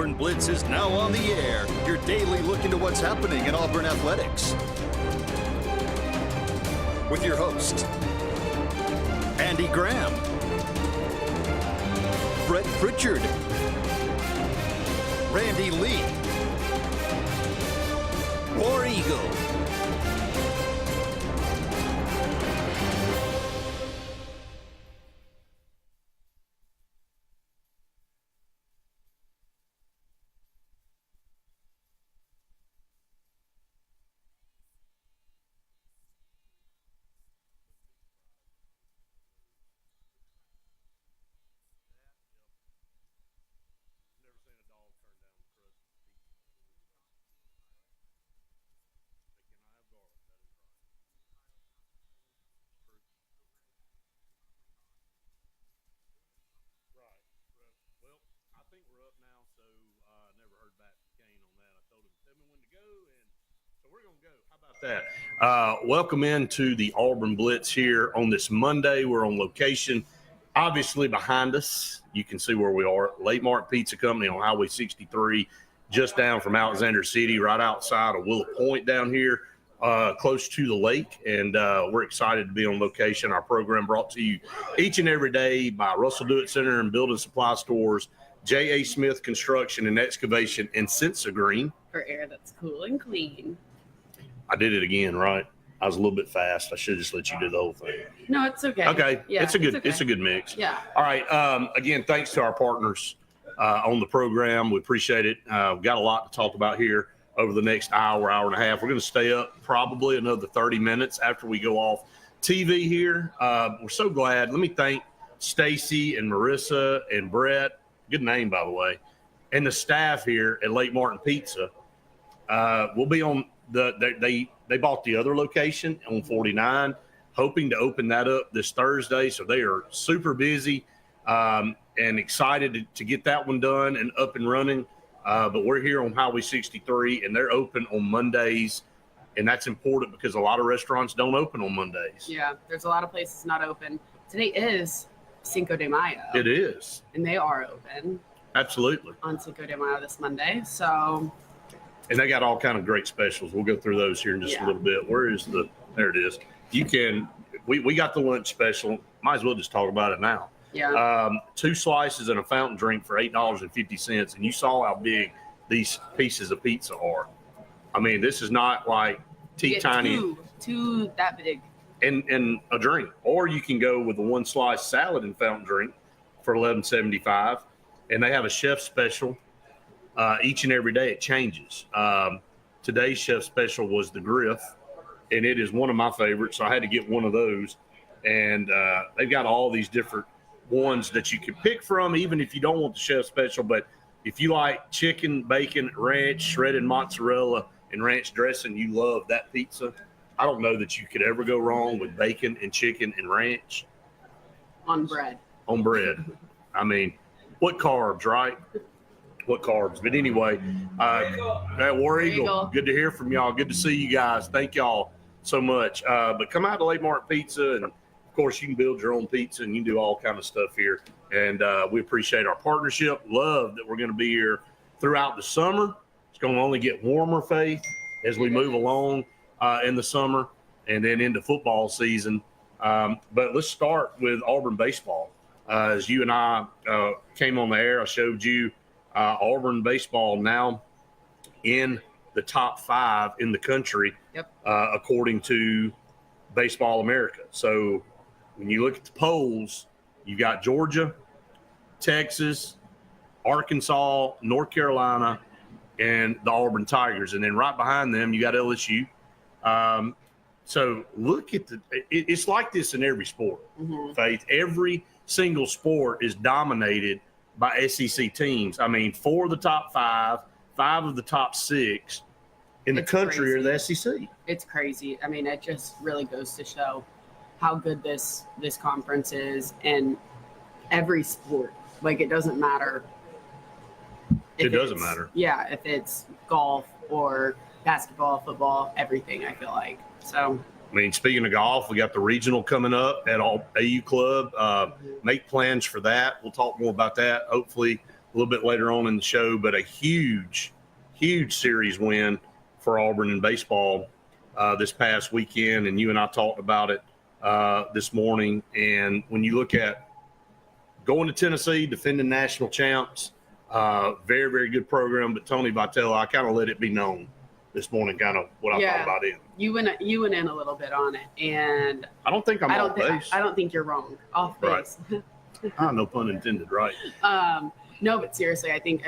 Auburn Blitz is now on the air. Your daily look into what's happening in Auburn athletics. With your host, Andy Graham, Brett Pritchard, Randy Lee, War Eagle. Welcome into the Auburn Blitz here on this Monday. We're on location. Obviously behind us, you can see where we are. Late Mark Pizza Company on Highway 63, just down from Alexander City, right outside of Willow Point down here, close to the lake. And we're excited to be on location. Our program brought to you each and every day by Russell Do-It Center and Building Supply Stores, J.A. Smith Construction and Excavation, and Sensa Green. For air that's cool and clean. I did it again, right? I was a little bit fast. I should just let you do the whole thing. No, it's okay. Okay. Yeah, it's a good mix. Yeah. All right. Again, thanks to our partners on the program. We appreciate it. We've got a lot to talk about here over the next hour and a half. We're going to stay up probably another 30 minutes after we go off TV here. We're so glad. Let me thank Stacy and Marissa and Brett. Good name, by the way. And the staff here at Lake Martin Pizza. We'll be on they bought the other location on 49, hoping to open that up this Thursday. So they are super busy and excited to get that one done and up and running. But we're here on Highway 63, and they're open on Mondays. And that's important because a lot of restaurants don't open on Mondays. Yeah, there's a lot of places not open. Today is Cinco de Mayo. It is. And they are open. Absolutely. On Cinco de Mayo this Monday. So. And they got all kind of great specials. We'll go through those here in just a little bit. Where is there it is. We got the lunch special. Might as well just talk about it now. Yeah. 2 slices and a fountain drink for $8.50. And you saw how big these pieces of pizza are. I mean, this is not like tiny. Two that big. And a drink. Or you can go with a 1 slice salad and fountain drink for $11.75. And they have a chef special. Each and every day it changes. Today's chef special was the Griff, and it is one of my favorites. So I had to get one of those. And they've got all these different ones that you can pick from, even if you don't want the chef special. But if you like chicken, bacon, ranch, shredded mozzarella, and ranch dressing, you love that pizza. I don't know that you could ever go wrong with bacon and chicken and ranch. On bread. On bread. I mean, what carbs, right? What carbs? But anyway, that War Eagle, good to hear from y'all. Good to see you guys. Thank y'all so much. But come out to Lake Mark Pizza, and of course you can build your own pizza and you can do all kind of stuff here. And we appreciate our partnership. Love that we're going to be here throughout the summer. It's going to only get warmer, Faith, as we move along in the summer and then into football season. But let's start with Auburn baseball. As you and I came on the air, I showed you Auburn baseball now in the top 5 in the country, according to Baseball America. So when you look at the polls, you got Georgia, Texas, Arkansas, North Carolina, and the Auburn Tigers. And then right behind them, you got LSU. So look at it's like this in every sport, Faith. Every single sport is dominated by SEC teams. I mean, 4 of the top 5, 5 of the top 6 in the country are the SEC. It's crazy. I mean, it just really goes to show how good this conference is in every sport. Like, it doesn't matter. It doesn't matter. Yeah, if it's golf or basketball, football, everything, I feel like. So, I mean, speaking of golf, we got the regional coming up at AU Club. Make plans for that. We'll talk more about that hopefully little bit later on in the show, but a huge series win for Auburn in baseball this past weekend. And you and I talked about it this morning. And when you look at going to Tennessee, defending national champs, very, very good program. But Tony Vitello, I kind of let it be known this morning, kind of what I thought about him. You went in a little bit on it, and I don't think I'm off base. I don't think you're wrong. Off base. Right. No pun intended, right? No, but seriously, I think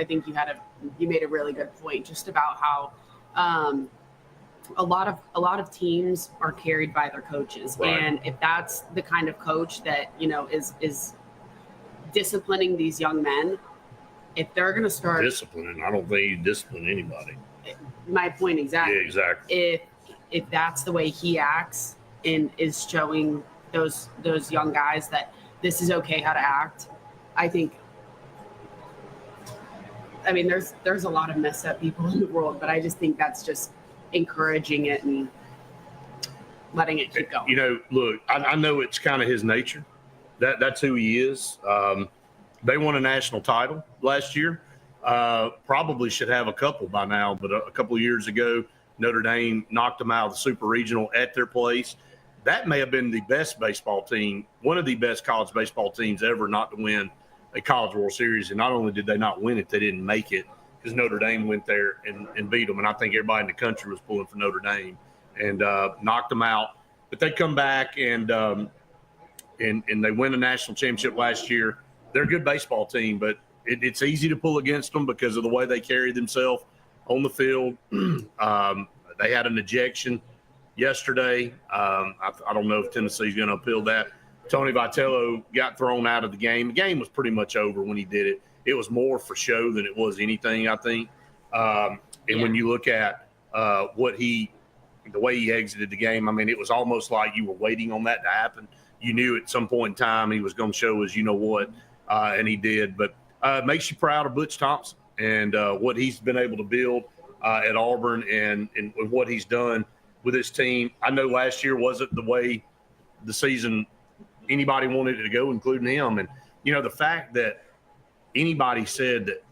you made a really good point just about how a lot of teams are carried by their coaches, right. And if that's the kind of coach that is disciplining these young men, if they're going to start disciplining, I don't think you discipline anybody. My point exactly. Yeah, exactly. If that's the way he acts and is showing those young guys that this is okay how to act, I think. I mean, there's a lot of messed up people in the world, but I just think that's just encouraging it and letting it keep going. Look, I know it's kind of his nature. That's who he is. They won a national title last year. Probably should have a couple by now, but a couple of years ago, Notre Dame knocked them out of the Super Regional at their place. That may have been the best baseball team, one of the best college baseball teams ever not to win a College World Series. And not only did they not win it, they didn't make it because Notre Dame went there and beat them. And I think everybody in the country was pulling for Notre Dame and knocked them out. But they come back and they win a national championship last year. They're a good baseball team, but it's easy to pull against them because of the way they carry themselves on the field. They had an ejection yesterday. I don't know if Tennessee's going to appeal that. Tony Vitello got thrown out of the game. The game was pretty much over when he did it. It was more for show than it was anything, I think. When you look at the way he exited the game, I mean, it was almost like you were waiting on that to happen. You knew at some point in time he was going to show us, and he did. But it makes you proud of Butch Thompson and what he's been able to build at Auburn and what he's done with his team. I know last year wasn't the way the season anybody wanted it to go, including him. And, the fact that anybody said that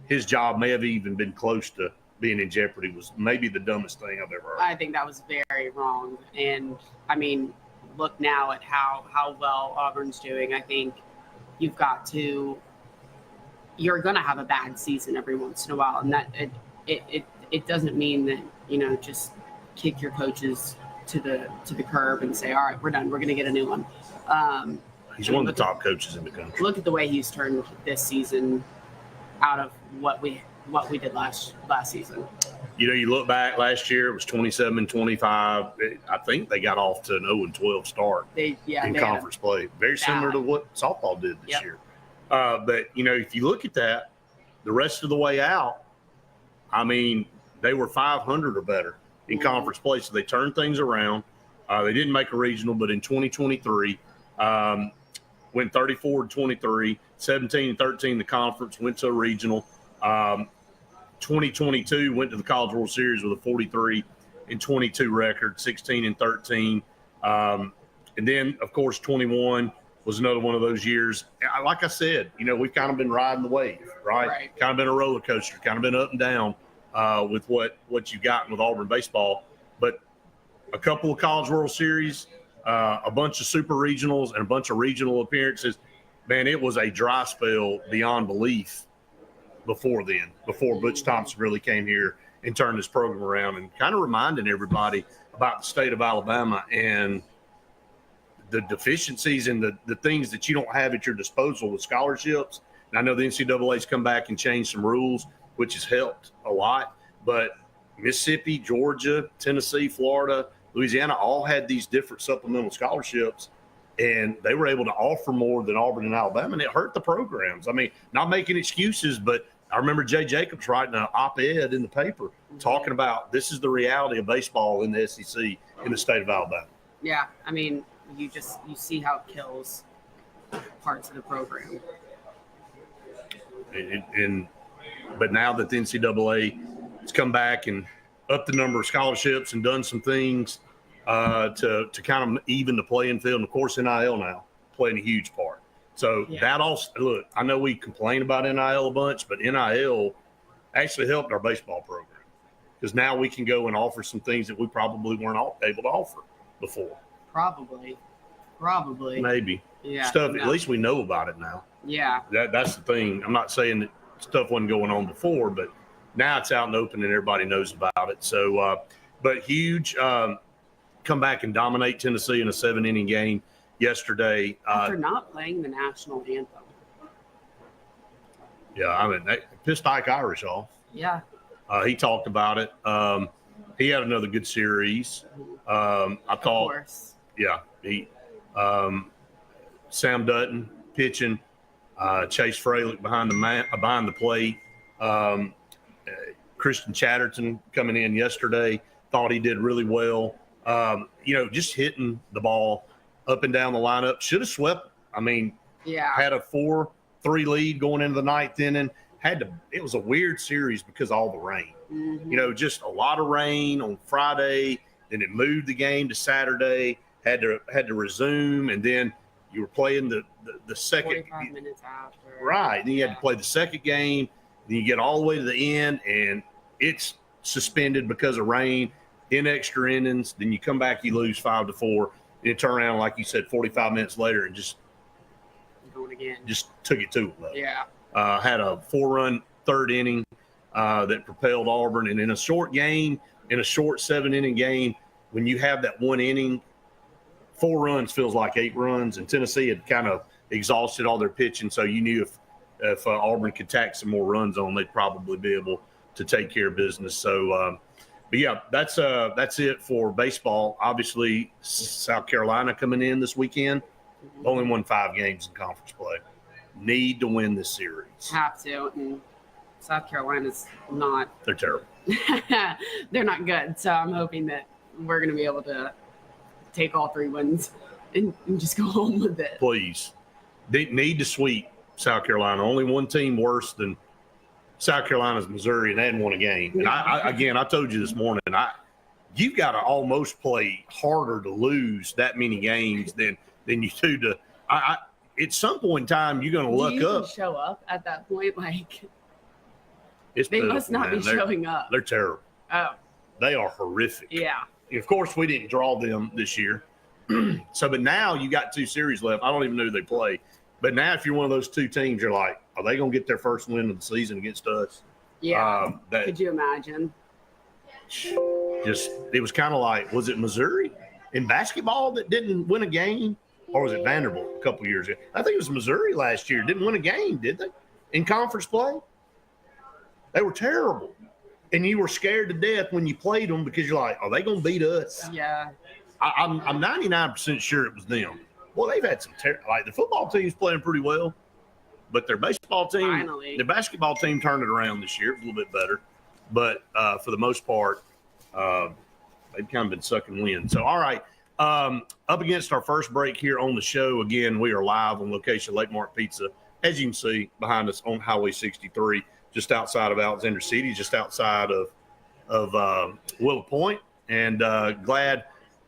his job may have even been close to being in jeopardy was maybe the dumbest thing I've ever heard. I think that was very wrong. And, I mean, look now at how well Auburn's doing. I think you're going to have a bad season every once in a while. And that it doesn't mean that, just kick your coaches to the curb and say, all right, we're done. We're going to get a new one. He's one of the top coaches in the country. Look at the way he's turned this season out of what we did last season. You look back last year, it was 27-25. I think they got off to an 0-12 start in conference play. Very similar to what softball did this year. But, if you look at that, the rest of the way out, I mean, they were 500 or better in conference play. So they turned things around. They didn't make a regional, but in 2023, went 34-23, 17-13 the conference, went to a regional. 2022 went to the College World Series with a 43-22 record, 16-13. And then, of course, 21 was another one of those years. Like I said, we've kind of been riding the wave, right? Kind of been a roller coaster, kind of been up and down with what you've gotten with Auburn baseball. But a couple of College World Series, a bunch of super regionals, and a bunch of regional appearances. Man, it was a dry spell beyond belief before Butch Thompson really came here and turned this program around and kind of reminding everybody about the state of Alabama and the deficiencies and the things that you don't have at your disposal with scholarships. And I know the NCAA's come back and changed some rules, which has helped a lot. But Mississippi, Georgia, Tennessee, Florida, Louisiana all had these different supplemental scholarships, and they were able to offer more than Auburn and Alabama, and it hurt the programs. I mean, not making excuses, but I remember Jay Jacobs writing an op-ed in the paper talking about this is the reality of baseball in the SEC in the state of Alabama. Yeah, I mean, you see how it kills parts of the program. But now that the NCAA has come back and upped the number of scholarships and done some things to kind of even the playing field, and of course NIL now playing a huge part. So that also, look, I know we complain about NIL a bunch, but NIL actually helped our baseball program because now we can go and offer some things that we probably weren't able to offer before. Probably. Maybe. Yeah. Stuff, no. At least we know about it now. Yeah. That's the thing. I'm not saying that stuff wasn't going on before, but now it's out in the open and everybody knows about it. So, but huge come back and dominate Tennessee in a 7-inning game yesterday. After not playing the national anthem. Yeah, I mean, they pissed Ike Irish off. Yeah. He talked about it. He had another good series. I thought. Of course. Yeah, Sam Dutton pitching, Chase Fralick behind the plate. Christian Chatterton coming in yesterday, thought he did really well. Just hitting the ball up and down the lineup. Should have swept. I mean, had a 4-3 lead going into the ninth inning. It was a weird series because of all the rain. Mm-hmm. Just a lot of rain on Friday. Then it moved the game to Saturday. Had to resume, and then you were playing the second 45 minutes after. Right. Then you had to play the second game. Then you get all the way to the end, and it's suspended because of rain in extra innings. Then you come back, you lose 5-4. And you turn around, like you said, 45 minutes later, and just going again. Just took it to them. Yeah. Had a 4-run third inning that propelled Auburn, and in a short game, in a short 7-inning game, when you have that one inning, 4 runs feels like 8 runs, and Tennessee had kind of exhausted all their pitching, so you knew if Auburn could tack some more runs on, they'd probably be able to take care of business. So, but yeah, that's it for baseball. Obviously, South Carolina coming in this weekend, only won 5 games in conference play. Need to win this series. Have to, and South Carolina's not. They're terrible. They're not good, so I'm hoping that we're going to be able to take all 3 wins and just go home with it. Please. They need to sweep South Carolina. Only one team worse than South Carolina's Missouri, and they hadn't won a game. And I told you this morning, you've got to almost play harder to lose that many games than you do to at some point in time, you're going to luck up. Show up at that point? Like, they pitiful, must not be showing up. They're terrible. Oh. They are horrific. Yeah. Of course, we didn't draw them this year. But now you got 2 series left. I don't even know who they play. But now if you're one of those 2 teams, you're like, are they going to get their first win of the season against us? Yeah. Could you imagine? It was kind of like, was it Missouri in basketball that didn't win a game? Or was it Vanderbilt a couple years ago? I think it was Missouri last year. Didn't win a game, did they? In conference play? They were terrible. And you were scared to death when you played them because you're like, are they going to beat us? Yeah. I'm 99% sure it was them. Well, they've had some like the football team's playing pretty well, but their baseball team, their basketball team turned it around this year. It was a little bit better. But for the most part, they've kind of been sucking wind. So, all right. Up against our first break here on the show. Again, we are live on location, Lake Mark Pizza. As you can see behind us on Highway 63, just outside of Alexander City, just outside of Willow Point. And glad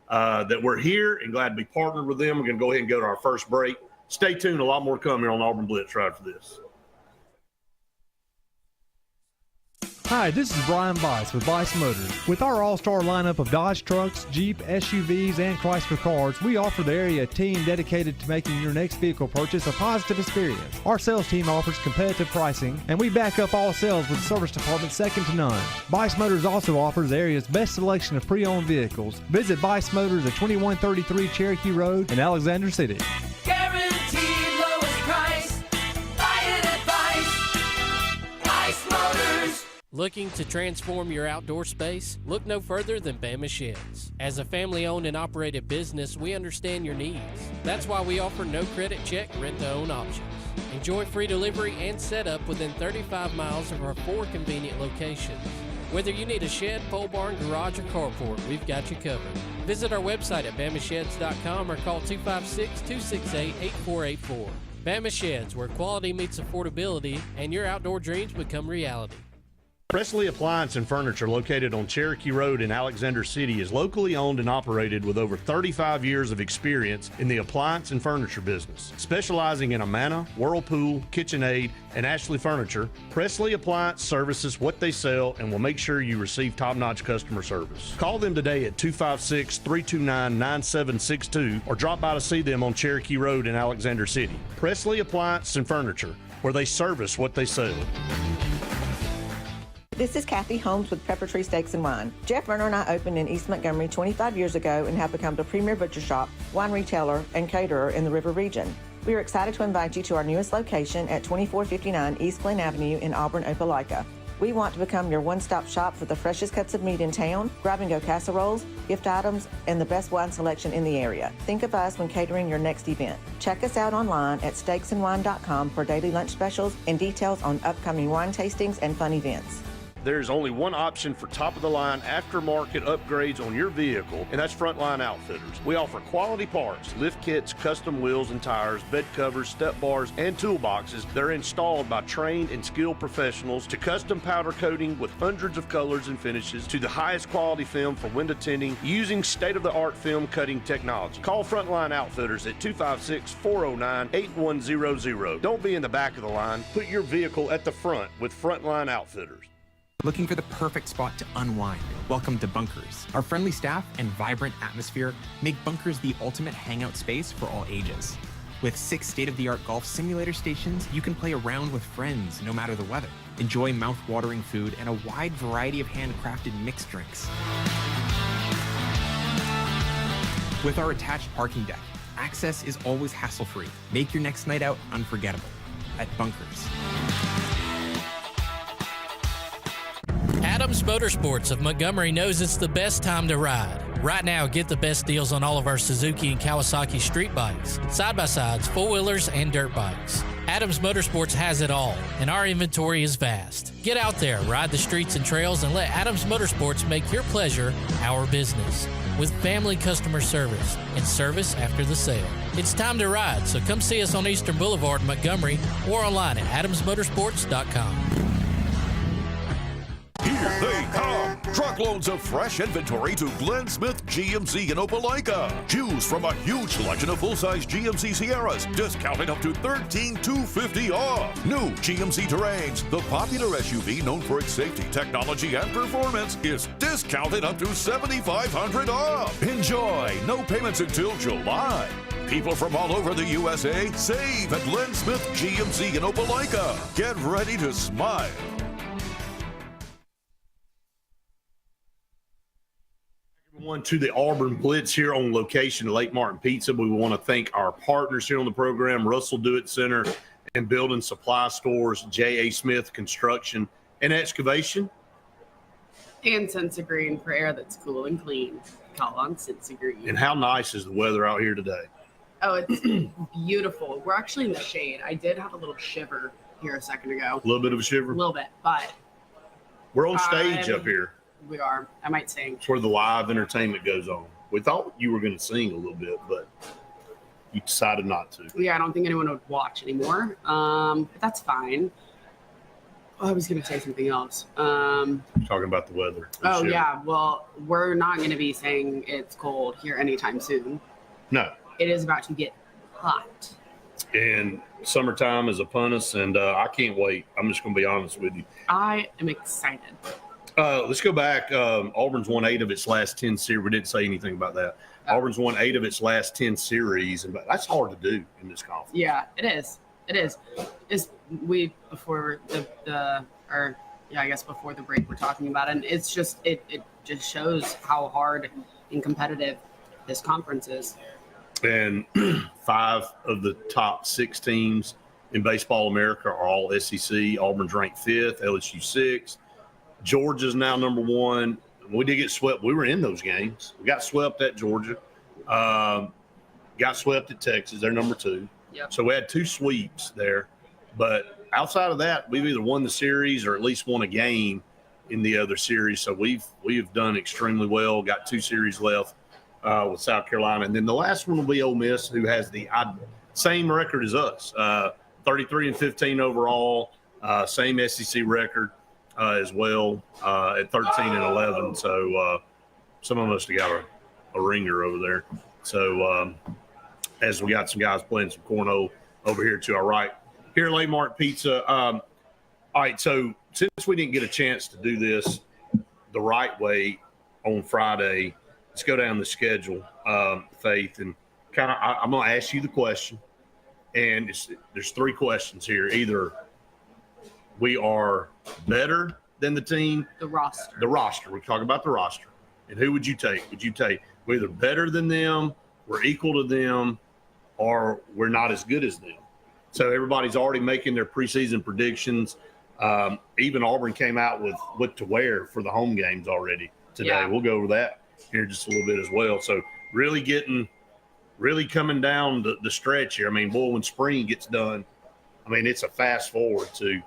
that we're here and glad to be partnered with them. We're going to go ahead and go to our first break. Stay tuned. A lot more coming here on Auburn Blitz right after this. Hi, this is Brian Bice with Bice Motors. With our all-star lineup of Dodge trucks, Jeep, SUVs, and Chrysler cars, we offer the area a team dedicated to making your next vehicle purchase a positive experience. Our sales team offers competitive pricing, and we back up all sales with a service department second to none. Bice Motors also offers the area's best selection of pre-owned vehicles. Visit Bice Motors at 2133 Cherokee Road in Alexander City. Guaranteed lowest price. Buy it at Bice Motors. Looking to transform your outdoor space? Look no further than Bama Sheds. As a family-owned and operated business, we understand your needs. That's why we offer no credit check, rent-to-own options. Enjoy free delivery and setup within 35 miles of our 4 convenient locations. Whether you need a shed, pole barn, garage, or carport, we've got you covered. Visit our website at bamasheds.com or call 256-268-8484. Bama Sheds, where quality meets affordability and your outdoor dreams become reality. Presley Appliance and Furniture, located on Cherokee Road in Alexander City, is locally owned and operated with over 35 years of experience in the appliance and furniture business. Specializing in Amana, Whirlpool, KitchenAid, and Ashley Furniture, Presley Appliance services what they sell and will make sure you receive top-notch customer service. Call them today at 256-329-9762 or drop by to see them on Cherokee Road in Alexander City. Presley Appliance and Furniture, where they service what they sell. This is Kathy Holmes with Pepper Tree Steaks and Wine. Jeff Verner and I opened in East Montgomery 25 years ago and have become the premier butcher shop, wine retailer, and caterer in the River region. We are excited to invite you to our newest location at 2459 East Glen Avenue in Auburn, Opelika. We want to become your one-stop shop for the freshest cuts of meat in town, grab-and-go casseroles, gift items, and the best wine selection in the area. Think of us when catering your next event. Check us out online at steaksandwine.com for daily lunch specials and details on upcoming wine tastings and fun events. There's only one option for top-of-the-line aftermarket upgrades on your vehicle, and that's Frontline Outfitters. We offer quality parts, lift kits, custom wheels and tires, bed covers, step bars, and toolboxes that are installed by trained and skilled professionals, to custom powder coating with hundreds of colors and finishes, to the highest quality film for window tinting using state-of-the-art film cutting technology. Call Frontline Outfitters at 256-409-8100. Don't be in the back of the line. Put your vehicle at the front with Frontline Outfitters. Looking for the perfect spot to unwind? Welcome to Bunkers. Our friendly staff and vibrant atmosphere make Bunkers the ultimate hangout space for all ages. With 6 state-of-the-art golf simulator stations, you can play around with friends no matter the weather. Enjoy mouth-watering food and a wide variety of handcrafted mixed drinks. With our attached parking deck, access is always hassle-free. Make your next night out unforgettable at Bunkers. Adams Motorsports of Montgomery knows it's the best time to ride. Right now, get the best deals on all of our Suzuki and Kawasaki street bikes, side-by-sides, four-wheelers, and dirt bikes. Adams Motorsports has it all, and our inventory is vast. Get out there, ride the streets and trails, and let Adams Motorsports make your pleasure our business. With family customer service and service after the sale. It's time to ride, so come see us on Eastern Boulevard in Montgomery or online at adamsmotorsports.com. Here they come. Truckloads of fresh inventory to Glenn Smith GMC in Opelika. Choose from a huge selection of full-size GMC Sierras, discounted up to $13,250 off. New GMC Terrains, the popular SUV known for its safety, technology, and performance, is discounted up to $7,500 off. Enjoy. No payments until July. People from all over the USA save at Glenn Smith GMC in Opelika. Get ready to smile. Everyone to the Auburn Blitz here on location at Lake Martin Pizza. We want to thank our partners here on the program, Russell Do-It Center and Building Supply Stores, J.A. Smith Construction and Excavation. And Sensa Green for air that's cool and clean. Call on Sensa Green. And how nice is the weather out here today? Oh, it's beautiful. We're actually in the shade. I did have a little shiver here a second ago. A little bit of a shiver? A little bit, but we're on stage up here. We are. I might sing. It's where the live entertainment goes on. We thought you were going to sing a little bit, but you decided not to. Yeah, I don't think anyone would watch anymore. But that's fine. Oh, I was going to say something else. Talking about the weather. Oh, yeah. Well, we're not going to be saying it's cold here anytime soon. No. It is about to get hot. And summertime is upon us, and I can't wait. I'm just going to be honest with you. I am excited. Let's go back. Auburn's won 8 of its last 10 series. We didn't say anything about that. Auburn's won 8 of its last 10 series, and that's hard to do in this conference. Yeah, it is. It is. Before the break we're talking about it, and it's just it just shows how hard and competitive this conference is. And 5 of the top 6 teams in Baseball America are all SEC. Auburn's ranked 5th, LSU 6th. Georgia's now number 1. We did get swept. We were in those games. We got swept at Georgia. Got swept at Texas. They're number 2. Yep. So we had 2 sweeps there. But outside of that, we've either won the series or at least won a game in the other series. So we have done extremely well. Got 2 series left with South Carolina. And then the last one will be Ole Miss, who has the same record as us, 33-15 overall, same SEC record. as well at 13 and 11. So some of us have got a ringer over there. So as we got some guys playing some cornhole over here to our right. Here at Landmark Pizza. All right, so since we didn't get a chance to do this the right way on Friday, let's go down the schedule, Faith, and kind of I'm going to ask you the question. And there's three questions here. Either we are better than the team. The roster. We're talking about the roster. And who would you take? Would you take we're either better than them, we're equal to them, or we're not as good as them? So everybody's already making their preseason predictions. Even Auburn came out with what to wear for the home games already today. Yeah. We'll go over that here just a little bit as well. So really coming down the stretch here. I mean, boy, when spring gets done, I mean, it's a fast forward to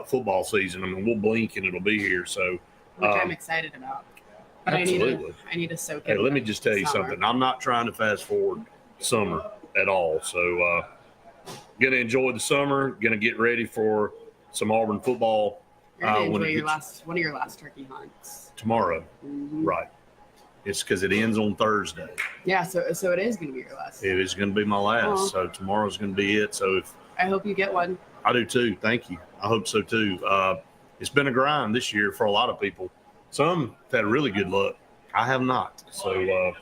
football season. I mean, we'll blink and it'll be here. So, which I'm excited about. But absolutely. I need to soak Hey, in. let me just tell you something. I'm not trying to fast forward summer at all. So, going to enjoy the summer. Going to get ready for some Auburn football. You're going to enjoy one of your last turkey hunts. Tomorrow. Mm-hmm. Right. It's because it ends on Thursday. Yeah, so it is going to be your last. It is going to be my last. So tomorrow's going to be it. So I hope you get one. I do too. Thank you. I hope so too. It's been a grind this year for a lot of people. Some have had really good luck. I have not. So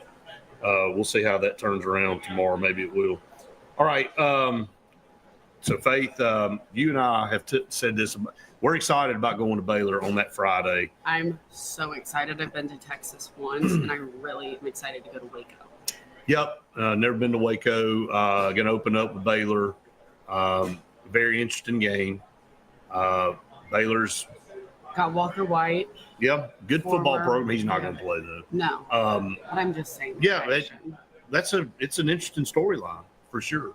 we'll see how that turns around tomorrow. Maybe it will. All right. So Faith, you and I have said this. We're excited about going to Baylor on that Friday. I'm so excited. I've been to Texas once, and I really am excited to go to Waco. Yep. Never been to Waco. Going to open up with Baylor. Very interesting game. Baylor's got Walker White. Yeah, good football program. He's not going to play though. No. But I'm just saying. Yeah, it's an interesting storyline for sure.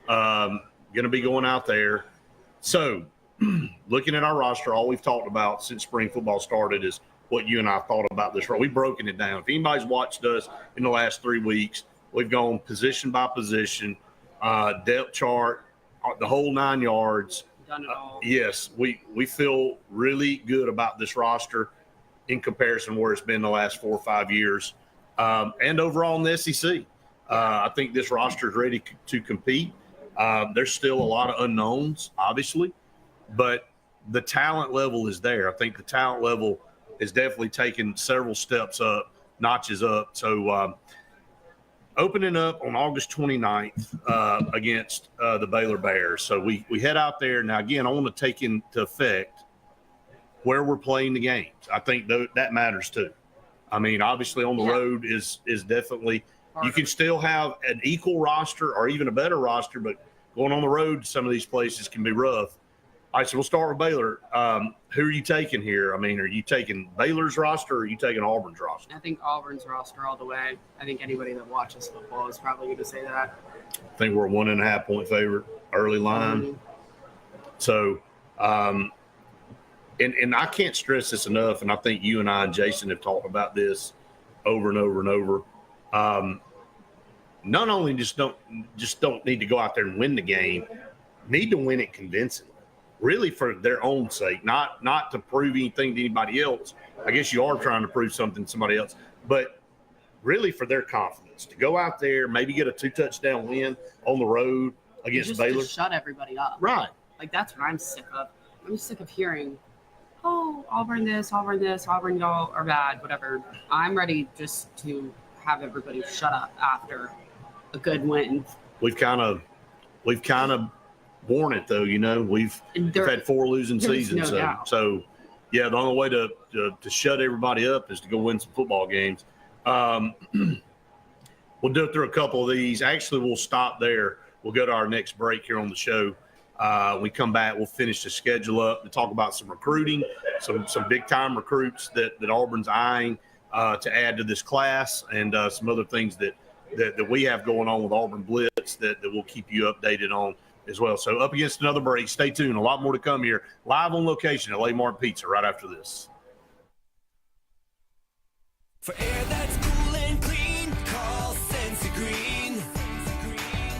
Going to be going out there. So, looking at our roster, all we've talked about since spring football started is what you and I thought about this. We've broken it down. If anybody's watched us in the last 3 weeks, we've gone position by position, depth chart, the whole 9 yards. Done it all. Yes, we feel really good about this roster in comparison to where it's been the last 4 or 5 years. And overall in the SEC, I think this roster is ready to compete. There's still a lot of unknowns, obviously, but the talent level is there. I think the talent level is definitely taken several steps up, notches up. So opening up on August 29th against the Baylor Bears. So we head out there. Now, again, I want to take into effect where we're playing the games. I think that matters too. I mean, obviously on the road is definitely – you can still have an equal roster or even a better roster, but going on the road to some of these places can be rough. All right, so we'll start with Baylor. Who are you taking here? I mean, are you taking Baylor's roster or are you taking Auburn's roster? I think Auburn's roster all the way. I think anybody that watches football is probably going to say that. I think we're a 1.5 point favorite, early line. Mm-hmm. So, and I can't stress this enough, and I think you and I and Jason have talked about this over and over and over. Not only just don't need to go out there and win the game, need to win it convincingly, really for their own sake, not to prove anything to anybody else. I guess you are trying to prove something to somebody else, but really for their confidence to go out there, maybe get a 2-touchdown win on the road against Baylor. Just shut everybody up. Right. Like, that's what I'm sick of. I'm sick of hearing, oh, Auburn this, Auburn y'all are bad, whatever. I'm ready just to have everybody shut up after a good win. We've kind of worn it though, you know. We've had 4 losing seasons, so yeah. The only way to shut everybody up is to go win some football games. We'll do it through a couple of these. Actually, we'll stop there. We'll go to our next break here on the show. We come back, we'll finish the schedule up and talk about some recruiting, some big time recruits that Auburn's eyeing to add to this class, and some other things that we have going on with Auburn Blitz that we'll keep you updated on as well. So up against another break. Stay tuned. A lot more to come here live on location at Landmark Pizza right after this. For air that's cool and clean, call Sensi Green.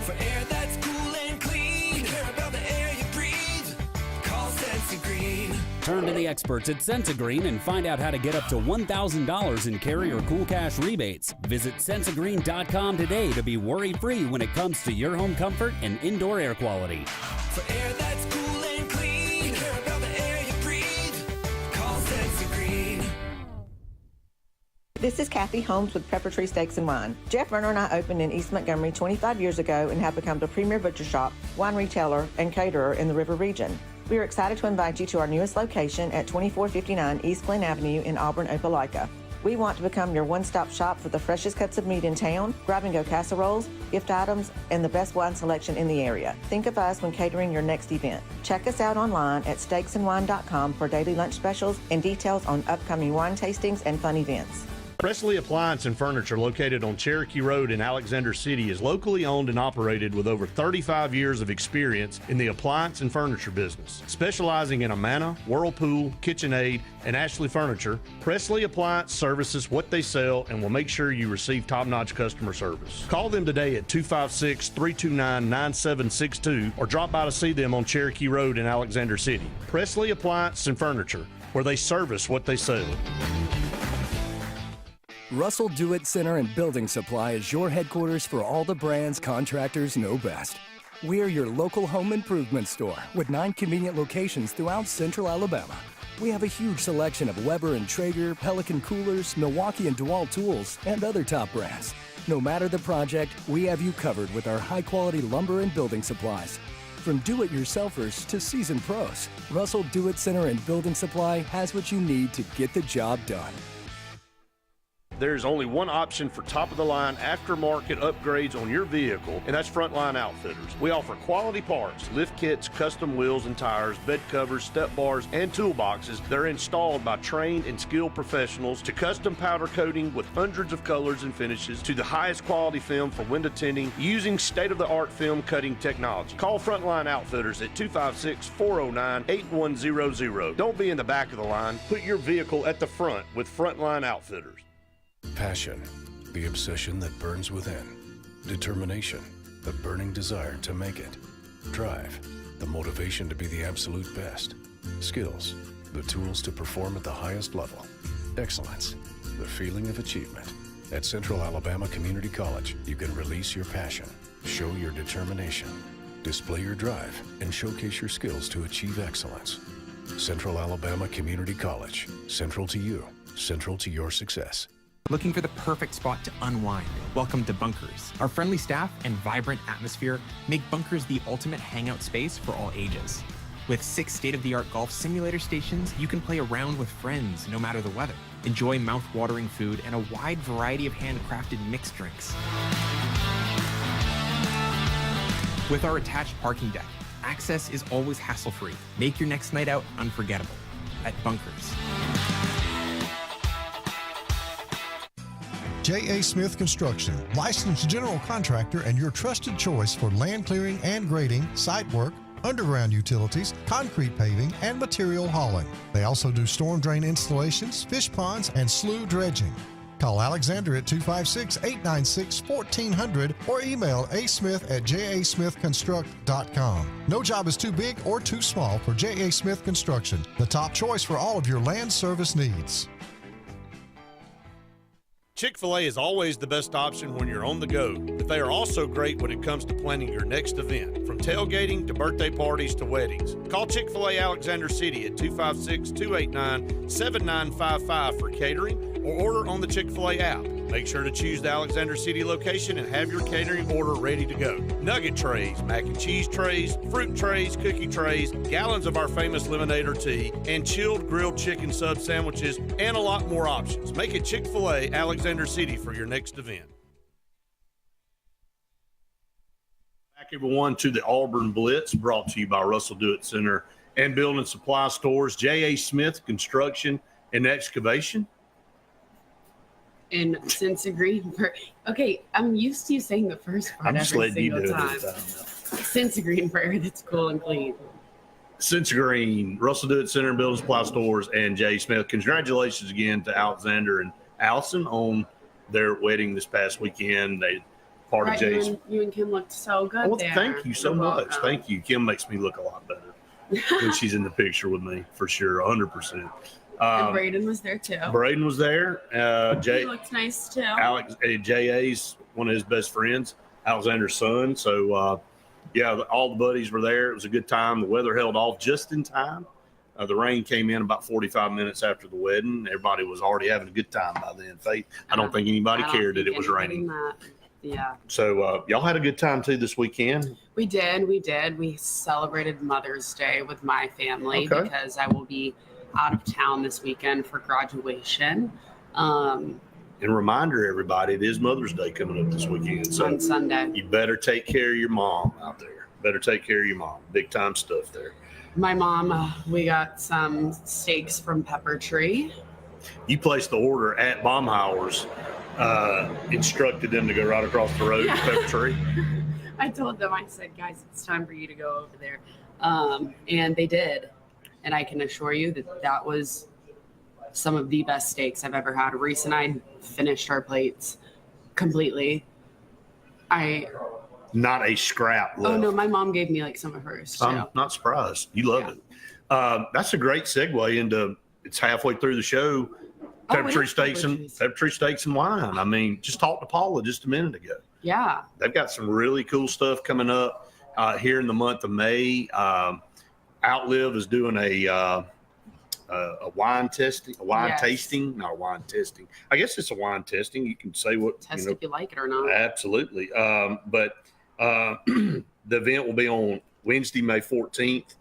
For air that's cool and clean, care about the air you breathe, call Sensi Green. Turn to the experts at Sensagreen and find out how to get up to $1,000 in carrier cool cash rebates. Visit sensagreen.com today to be worry-free when it comes to your home comfort and indoor air quality. For air that's cool and clean, care about the air you breathe. Call Sensagreen. This is Kathy Holmes with Pepper Tree Steaks and Wine. Jeff Verner and I opened in East Montgomery 25 years ago and have become the premier butcher shop, wine retailer, and caterer in the River region. We are excited to invite you to our newest location at 2459 East Glen Avenue in Auburn, Opelika. We want to become your one-stop shop for the freshest cuts of meat in town, grab-and-go casseroles, gift items, and the best wine selection in the area. Think of us when catering your next event. Check us out online at steaksandwine.com for daily lunch specials and details on upcoming wine tastings and fun events. Presley Appliance and Furniture, located on Cherokee Road in Alexander City, is locally owned and operated with over 35 years of experience in the appliance and furniture business. Specializing in Amana, Whirlpool, KitchenAid, and Ashley Furniture, Presley Appliance services what they sell and will make sure you receive top-notch customer service. Call them today at 256-329-9762 or drop by to see them on Cherokee Road in Alexander City. Presley Appliance and Furniture, where they service what they sell. Russell Do-It Center and Building Supply is your headquarters for all the brands contractors know best. We're your local home improvement store with 9 convenient locations throughout Central Alabama. We have a huge selection of Weber and Traeger, Pelican coolers, Milwaukee and DeWalt tools, and other top brands. No matter the project, we have you covered with our high-quality lumber and building supplies. From do-it-yourselfers to seasoned pros, Russell Do-It Center and Building Supply has what you need to get the job done. There's only one option for top-of-the-line aftermarket upgrades on your vehicle, and that's Frontline Outfitters. We offer quality parts, lift kits, custom wheels and tires, bed covers, step bars, and toolboxes that are installed by trained and skilled professionals, to custom powder coating with hundreds of colors and finishes, to the highest quality film for window tinting using state-of-the-art film cutting technology. Call Frontline Outfitters at 256-409-8100. Don't be in the back of the line. Put your vehicle at the front with Frontline Outfitters. Passion, the obsession that burns within. Determination, the burning desire to make it. Drive, the motivation to be the absolute best. Skills, the tools to perform at the highest level. Excellence, the feeling of achievement. At Central Alabama Community College, you can release your passion, show your determination, display your drive, and showcase your skills to achieve excellence. Central Alabama Community College, central to you, central to your success. Looking for the perfect spot to unwind? Welcome to Bunkers. Our friendly staff and vibrant atmosphere make Bunkers the ultimate hangout space for all ages. With 6 state-of-the-art golf simulator stations, you can play around with friends no matter the weather. Enjoy mouth-watering food and a wide variety of handcrafted mixed drinks. With our attached parking deck, access is always hassle-free. Make your next night out unforgettable at Bunkers. J.A. Smith Construction, licensed general contractor and your trusted choice for land clearing and grading, site work, underground utilities, concrete paving, and material hauling. They also do storm drain installations, fish ponds, and slough dredging. Call Alexander at 256-896-1400 or email asmith@jasmithconstruct.com. No job is too big or too small for J.A. Smith Construction, the top choice for all of your land service needs. Chick-fil-A is always the best option when you're on the go, but they are also great when it comes to planning your next event, from tailgating to birthday parties to weddings. Call Chick-fil-A Alexander City at 256-289-7955 for catering, or order on the Chick-fil-A app. Make sure to choose the Alexander City location and have your catering order ready to go. Nugget trays, mac and cheese trays, fruit trays, cookie trays, gallons of our famous lemonade or tea, and chilled grilled chicken sub sandwiches, and a lot more options. Make it Chick-fil-A Alexander City for your next event. Back, everyone, to the Auburn Blitz, brought to you by Russell Do-It Center and Building Supply Stores, J.A. Smith Construction and Excavation. In Sensagreen. Okay, I'm used to you saying the first part I'm just every letting you single do time. it. Sensagreen for air that's cool and clean. Sensagreen, Russell Do-It Center and Building Supply Stores, and J.A. Smith. Congratulations again to Alexander and Allison on their wedding this past weekend. They part Right, of Jay's. you and Kim looked so good Well, there. thank you so You're much. welcome. Thank you. Kim makes me look a lot better. when she's in the picture with me, for sure, 100%. And Braden was there too. Braden was there. He looked nice too. Alex, J.A.'s one of his best friends, Alexander's son. So, all the buddies were there. It was a good time. The weather held off just in time. The rain came in about 45 minutes after the wedding. Everybody was already having a good time by then. Faith, I don't think anybody cared that it was raining. Yeah. So y'all had a good time too this weekend? We did. We celebrated Mother's Day with my family because I will be out of town this weekend for graduation. And reminder, everybody, it is Mother's Day coming up this weekend. So on Sunday. You better take care of your mom out there. Better take care of your mom. Big time stuff there. My mom, we got some steaks from Pepper Tree. You placed the order at Baumhauer's, instructed them to go right across the road to Pepper Tree. I told them, I said, guys, it's time for you to go over there. And they did. And I can assure you that was some of the best steaks I've ever had. Reese and I finished our plates completely. Not a scrap left. Oh, no, my mom gave me like some of hers too. I'm not surprised. You love it. That's a great segue into, it's halfway through the show, Pepper Tree Steaks and Wine. I mean, just talked to Paula just a minute ago. Yeah. They've got some really cool stuff coming up here in the month of May. Outlive is doing a wine tasting. Not a wine testing. I guess it's a wine testing. You can say what test if you like it or not. Absolutely. But the event will be on Wednesday, May 14th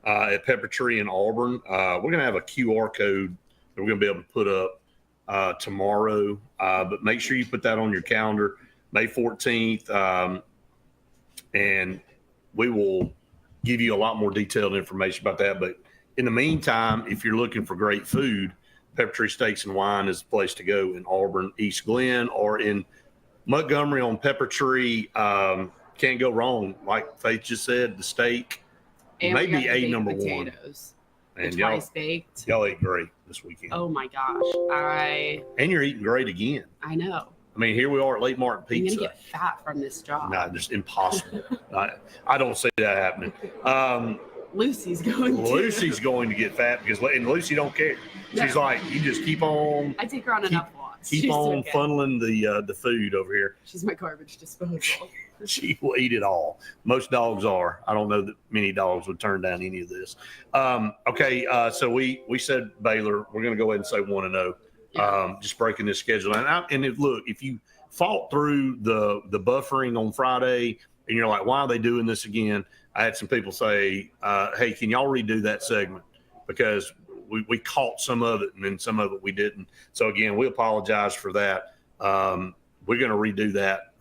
at Pepper Tree in Auburn. We're going to have a QR code that we're going to be able to put up tomorrow. But make sure you put that on your calendar, May 14th, and we will give you a lot more detailed information about that. But in the meantime, if you're looking for great food, Pepper Tree Steaks and Wine is the place to go in Auburn, East Glen, or in Montgomery on Pepper Tree. Can't go wrong. Like Faith just said, the steak, And maybe a number potatoes. one. And twice baked. Y'all ate great this weekend. Oh my gosh. And you're eating great again. I know. I mean, here we are at Late Martin Pizza. I'm going to get fat from this job. No, just impossible. I don't see that happening. Lucy's going to. Lucy's going to get fat and Lucy don't care. She's like, you just keep on. I take her on enough walks. Keep She's on okay. funneling the food over here. She's my garbage disposal. She will eat it all. Most dogs are. I don't know that many dogs would turn down any of this. So we said Baylor. We're going to go ahead and say 1-0. Just breaking this schedule. Look, if you fought through the buffering on Friday and you're like, why are they doing this again? I had some people say, hey, can y'all redo that segment? Because we caught some of it and then some of it we didn't. So again, we apologize for that. We're going to redo that.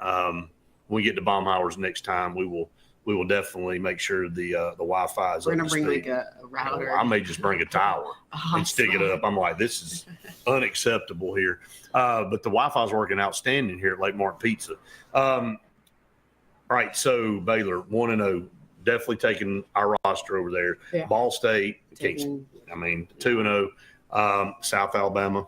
When we get to Baumhauer's next time, we will definitely make sure the Wi-Fi is We're up going to to bring speed. like a router. I may just bring a tower and stick it up. I'm like, this is unacceptable here. But the Wi-Fi is working outstanding here at Lake Martin Pizza. All right, so Baylor 1-0, definitely taking our roster over there. Yeah. Ball State, 2-0. South Alabama,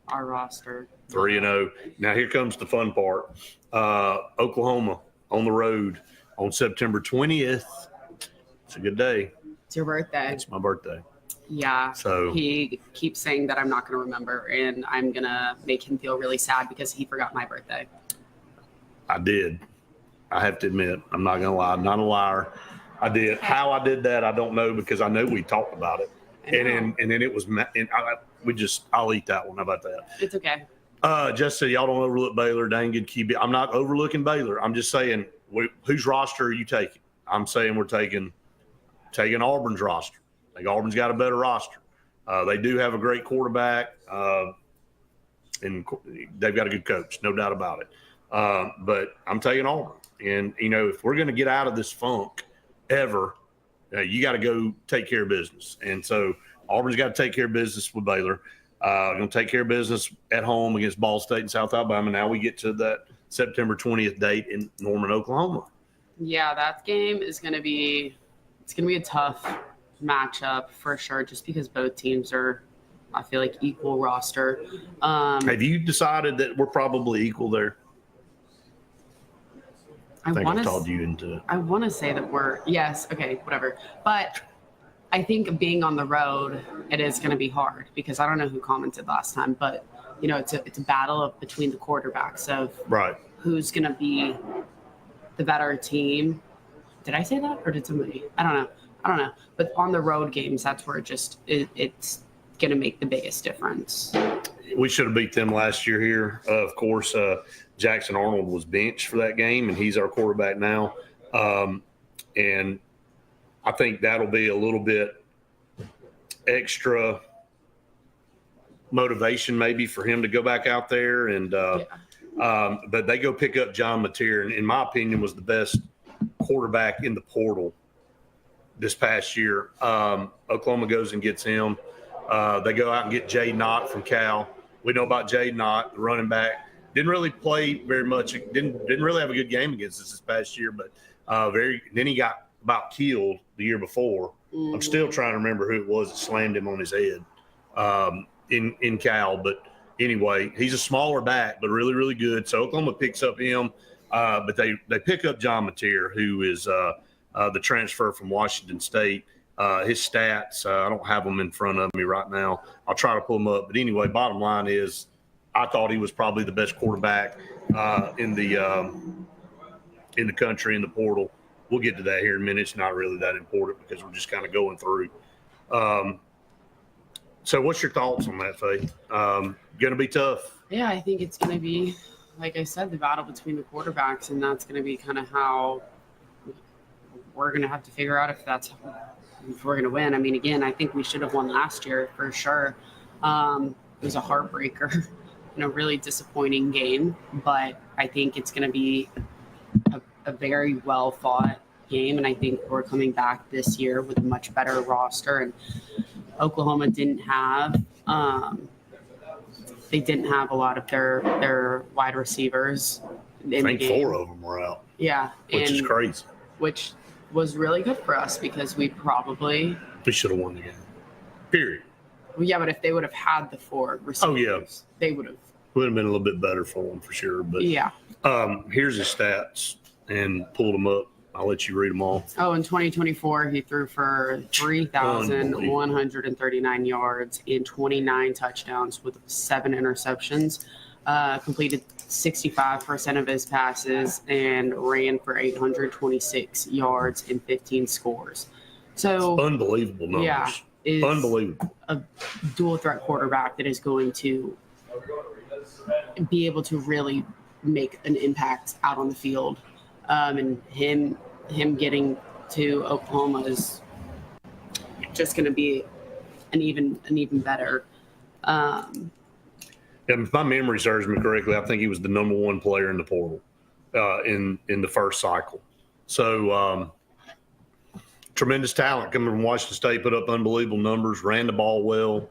our roster 3-0. Now here comes the fun part. Oklahoma on the road on September 20th. It's a good day. It's your birthday. It's my birthday. Yeah. So he keeps saying that I'm not going to remember, and I'm going to make him feel really sad because he forgot my birthday. I did. I have to admit, I'm not going to lie. I'm not a liar. I did. How I did that, I don't know, because I know we talked about it. And then it was, I'll eat that one. How about that? It's okay. Just so y'all don't overlook Baylor. Dang good QB. I'm not overlooking Baylor. I'm just saying, whose roster are you taking? I'm saying we're taking Auburn's roster. I think Auburn's got a better roster. They do have a great quarterback, and they've got a good coach, no doubt about it. But I'm taking Auburn. And, if we're going to get out of this funk ever, you got to go take care of business. And so Auburn's got to take care of business with Baylor. Going to take care of business at home against Ball State and South Alabama. Now we get to that September 20th date in Norman, Oklahoma. Yeah, that game is going to be a tough matchup for sure, just because both teams are, I feel like, equal roster. Have you decided that we're probably equal there? I think I talked you into it. I want to say that yes. Okay, whatever. But I think being on the road, it is going to be hard because I don't know who commented last time, but it's a battle between the quarterbacks of right who's going to be the better team. Did I say that or did somebody? I don't know. But on the road games, that's where it's going to make the biggest difference. We should have beat them last year here. Of course, Jackson Arnold was benched for that game, and he's our quarterback now. And I think that'll be a little bit extra motivation maybe for him to go back out there. And but they go pick up John Mateer, and in my opinion was the best quarterback in the portal this past year. Oklahoma goes and gets him. They go out and get Jay Knott from Cal. We know about Jay Knott, the running back. Didn't really play very much. Didn't really have a good game against us this past year, but then he got about killed the year before. Mm-hmm. I'm still trying to remember who it was that slammed him on his head in Cal. But anyway, he's a smaller back, but really, really good. So Oklahoma picks up him, but they pick up John Mateer, who is the transfer from Washington State. His stats, I don't have them in front of me right now. I'll try to pull them up. But anyway, bottom line is I thought he was probably the best quarterback in the country in the portal. We'll get to that here in a minute. It's not really that important because we're just kind of going through. So what's your thoughts on that, Faith? Going to be tough. Yeah, I think it's going to be, like I said, the battle between the quarterbacks, and that's going to be kind of how we're going to have to figure out if we're going to win. I mean, again, I think we should have won last year for sure. It was a heartbreaker, really disappointing game, but I think it's going to be a very well fought game. And I think we're coming back this year with a much better roster, and Oklahoma didn't have, they didn't have a lot of their wide receivers. I think 4 of them were out. Yeah. Which is crazy. Which was really good for us because we should have won the game. Period. Well, yeah, but if they would have had the 4 receivers, they would have been a little bit better for them for sure. But yeah. Here's his stats and pulled them up. I'll let you read them all. Oh, in 2024, he threw for 3,139 yards and 29 touchdowns with 7 interceptions. Completed 65% of his passes and ran for 826 yards and 15 scores. So unbelievable numbers. Yeah, is unbelievable. A dual threat quarterback that is going to be able to really make an impact out on the field. And him getting to Oklahoma is just going to be an even better. If my memory serves me correctly, I think he was the number 1 player in the portal in the first cycle. So tremendous talent coming from Washington State, put up unbelievable numbers, ran the ball well.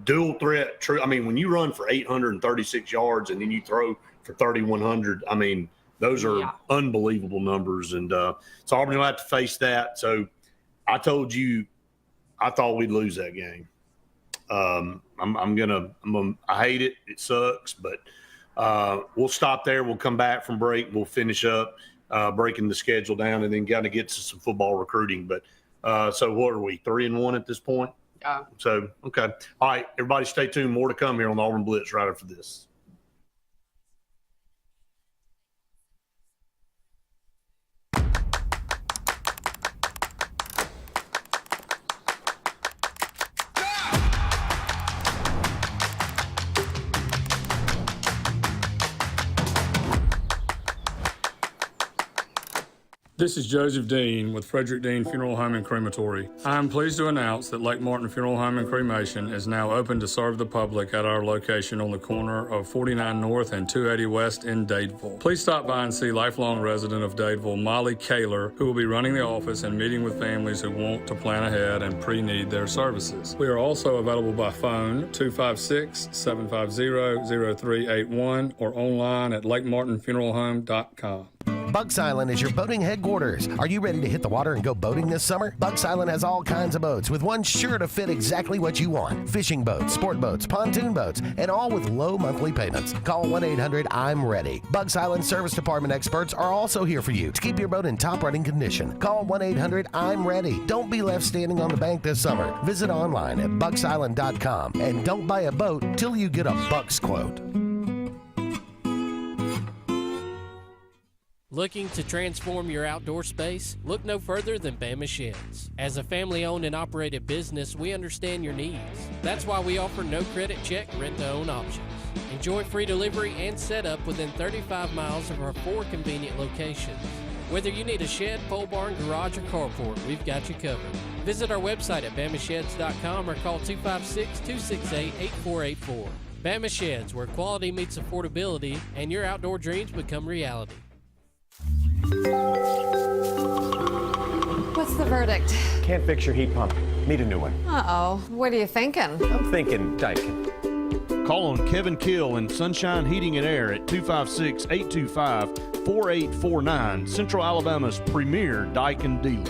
Dual threat, true. I mean, when you run for 836 yards and then you throw for 3,100, I mean, those are unbelievable numbers. And so Auburn will have to face that. So I told you I thought we'd lose that game. I hate it. It sucks, but we'll stop there. We'll come back from break. We'll finish up breaking the schedule down and then got to get to some football recruiting. But so what are we, 3-1 at this point? Yeah. So, okay. All right, everybody stay tuned. More to come here on the Auburn Blitz right after this. This is Joseph Dean with Frederick Dean Funeral Home and Crematory. I am pleased to announce that Lake Martin Funeral Home and Cremation is now open to serve the public at our location on the corner of 49 North and 280 West in Dadeville. Please stop by and see lifelong resident of Dadeville, Molly Kaler, who will be running the office and meeting with families who want to plan ahead and pre-need their services. We are also available by phone 256-750-0381 or online at lakemartinfuneralhome.com. Bugs Island is your boating headquarters. Are you ready to hit the water and go boating this summer? Bugs Island has all kinds of boats with one sure to fit exactly what you want. Fishing boats, sport boats, pontoon boats, and all with low monthly payments. Call 1-800-I'm-READY. Bugs Island Service Department experts are also here for you to keep your boat in top running condition. Call 1-800-I'm-READY. Don't be left standing on the bank this summer. Visit online at bugsisland.com and don't buy a boat till you get a Bugs quote. Looking to transform your outdoor space? Look no further than Bama Sheds. As a family-owned and operated business, we understand your needs. That's why we offer no credit check, rent-to-own options. Enjoy free delivery and setup within 35 miles of our 4 convenient locations. Whether you need a shed, pole barn, garage, or carport, we've got you covered. Visit our website at bamasheds.com or call 256-268-8484. Bama Sheds, where quality meets affordability and your outdoor dreams become reality. What's the verdict? Can't fix your heat pump. Need a new one. Uh-oh. What are you thinking? I'm thinking Daikin. Call on Kevin Kill and Sunshine Heating and Air at 256-825-4849, Central Alabama's premier Daikin dealer.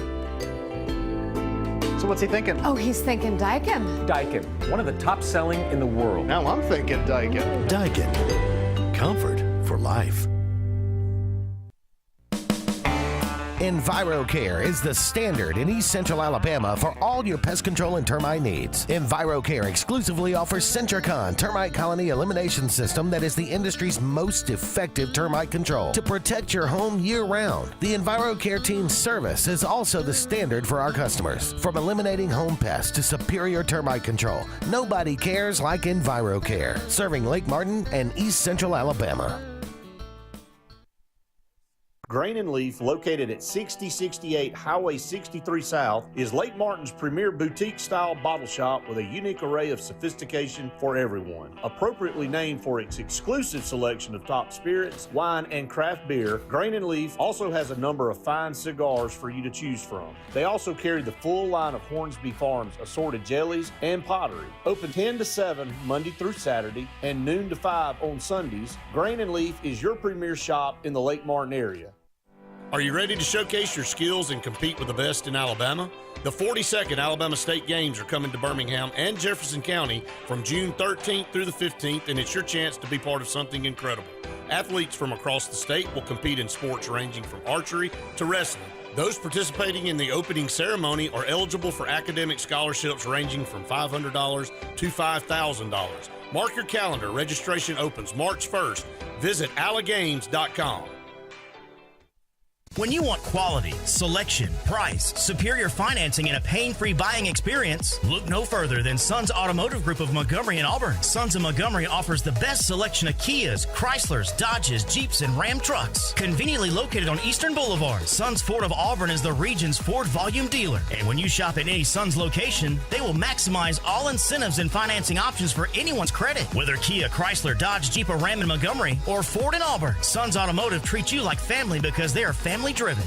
So what's he thinking? Oh, he's thinking Daikin. Daikin, one of the top selling in the world. Now I'm thinking Daikin. Daikin. Comfort for life. EnviroCare is the standard in East Central Alabama for all your pest control and termite needs. EnviroCare exclusively offers Centricon termite colony elimination system that is the industry's most effective termite control to protect your home year-round. The EnviroCare team's service is also the standard for our customers. From eliminating home pests to superior termite control, nobody cares like EnviroCare, serving Lake Martin and East Central Alabama. Grain and Leaf, located at 6068 Highway 63 South, is Lake Martin's premier boutique-style bottle shop with a unique array of sophistication for everyone. Appropriately named for its exclusive selection of top spirits, wine, and craft beer, Grain and Leaf also has a number of fine cigars for you to choose from. They also carry the full line of Hornsby Farms assorted jellies and pottery. Open 10 to 7 Monday through Saturday and noon to 5 on Sundays, Grain and Leaf is your premier shop in the Lake Martin area. Are you ready to showcase your skills and compete with the best in Alabama? The 42nd Alabama State Games are coming to Birmingham and Jefferson County from June 13th through the 15th, and it's your chance to be part of something incredible. Athletes from across the state will compete in sports ranging from archery to wrestling. Those participating in the opening ceremony are eligible for academic scholarships ranging from $500 to $5,000. Mark your calendar. Registration opens March 1st. Visit allagames.com. When you want quality, selection, price, superior financing, and a pain-free buying experience, look no further than Sons Automotive Group of Montgomery and Auburn. Sons of Montgomery offers the best selection of Kias, Chryslers, Dodges, Jeeps, and Ram trucks. Conveniently located on Eastern Boulevard, Sons Ford of Auburn is the region's Ford volume dealer. And when you shop at any Sons location, they will maximize all incentives and financing options for anyone's credit. Whether Kia, Chrysler, Dodge, Jeep, or Ram in Montgomery, or Ford in Auburn, Sons Automotive treats you like family because they are family driven.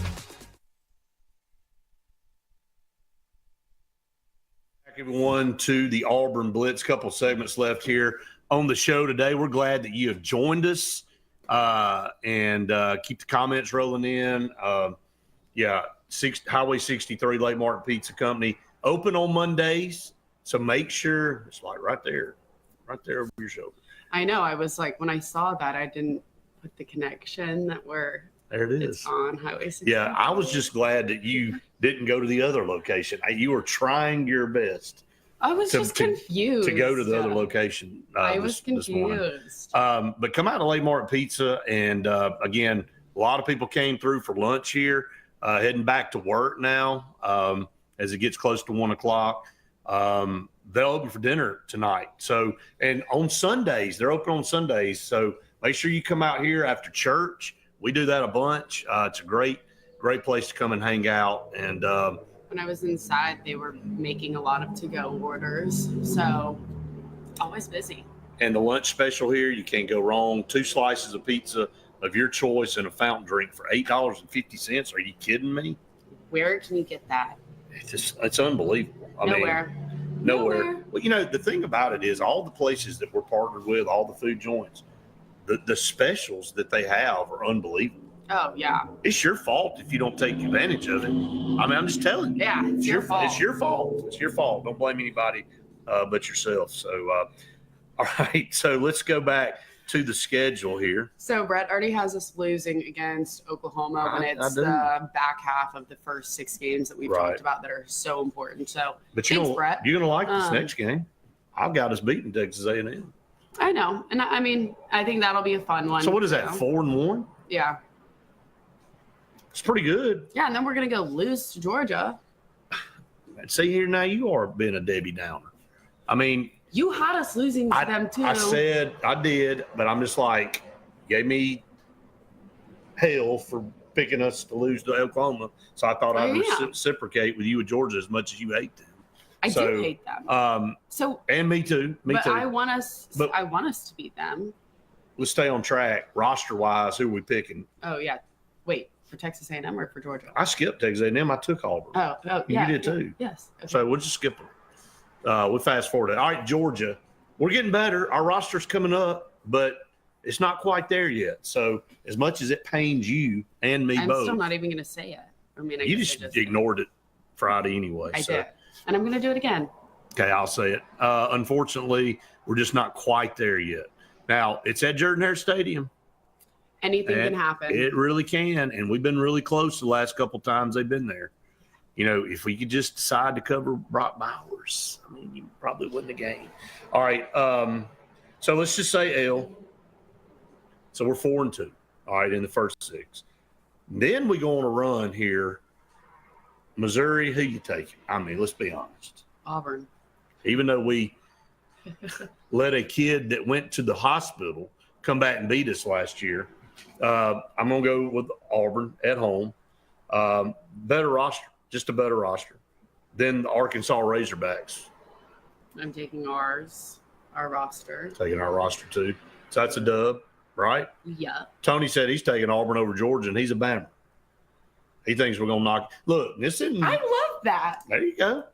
Back everyone to the Auburn Blitz. Couple segments left here on the show today. We're glad that you have joined us and keep the comments rolling in. Highway 63 Lake Martin Pizza Company open on Mondays, so make sure it's like right there over your shoulder. I know. I was like, when I saw that, I didn't put the connection that there it is. It's on Highway 63. Yeah, I was just glad that you didn't go to the other location. You were trying your best. I was just confused. To go to the other location. I was confused. But come out to Lake Martin Pizza, and again, a lot of people came through for lunch here, heading back to work now as it gets close to 1 o'clock. They'll open for dinner tonight. So, and on Sundays, they're open on Sundays. So make sure you come out here after church. We do that a bunch. It's a great place to come and hang out. And when I was inside, they were making a lot of to-go orders. So always busy. And the lunch special here, you can't go wrong. 2 slices of pizza of your choice and a fountain drink for $8.50. Are you kidding me? Where can you get that? It's unbelievable. Nowhere. Nowhere. Well, the thing about it is all the places that we're partnered with, all the food joints, the specials that they have are unbelievable. Oh, yeah. It's your fault if you don't take advantage of it. I mean, I'm just telling you. Yeah, it's your fault. It's your fault. It's your fault. Don't blame anybody but yourself. So, all right. So let's go back to the schedule here. So Brett already has us losing against Oklahoma when it's the back half of the first 6 games that we've talked about that are so important. So, but thanks, Brett. You're going to like this next game. I've got us beating Texas A&M. I know. And I mean, I think that'll be a fun one. So what is that, 4-1? Yeah. It's pretty good. Yeah, and then we're going to go lose to Georgia. See here now, you are being a Debbie Downer. I mean, you had us losing to them too. I said I did, but I'm just like, gave me hell for picking us to lose to Oklahoma. So I thought I would reciprocate with you with Georgia as much as you hate them. I do hate them. And me too. Me too. I want us to beat them. Let's stay on track. Roster wise, who are we picking? Oh yeah. Wait, for Texas A&M or for Georgia? I skipped Texas A&M. I took Auburn. Oh yeah. You did too. Yes. Okay. So we'll just skip them. We'll fast forward it. All right, Georgia. We're getting better. Our roster's coming up, but it's not quite there yet. So as much as it pains you and me both. I'm still not even going to say it. I mean, you just ignored it Friday anyway. I did. And I'm going to do it again. Okay, I'll say it. Unfortunately, we're just not quite there yet. Now, it's at Jordan-Hare Stadium. Anything can happen. It really can, and we've been really close the last couple times they've been there. You know, if we could just decide to cover Brock Bowers, I mean, you probably win the game. All right, so let's just say L. So we're 4-2, all right, in the first 6. Then we go on a run here. Missouri, who you taking? I mean, let's be honest. Auburn. Even though we let a kid that went to the hospital come back and beat us last year, I'm going to go with Auburn at home. Better roster, just a better roster than the Arkansas Razorbacks. I'm taking our roster. Taking our roster too. So that's a dub, right? Yeah. Tony said he's taking Auburn over Georgia, and he's a Bammer. He thinks we're going to knock. Look, this isn't. I love that. There you go.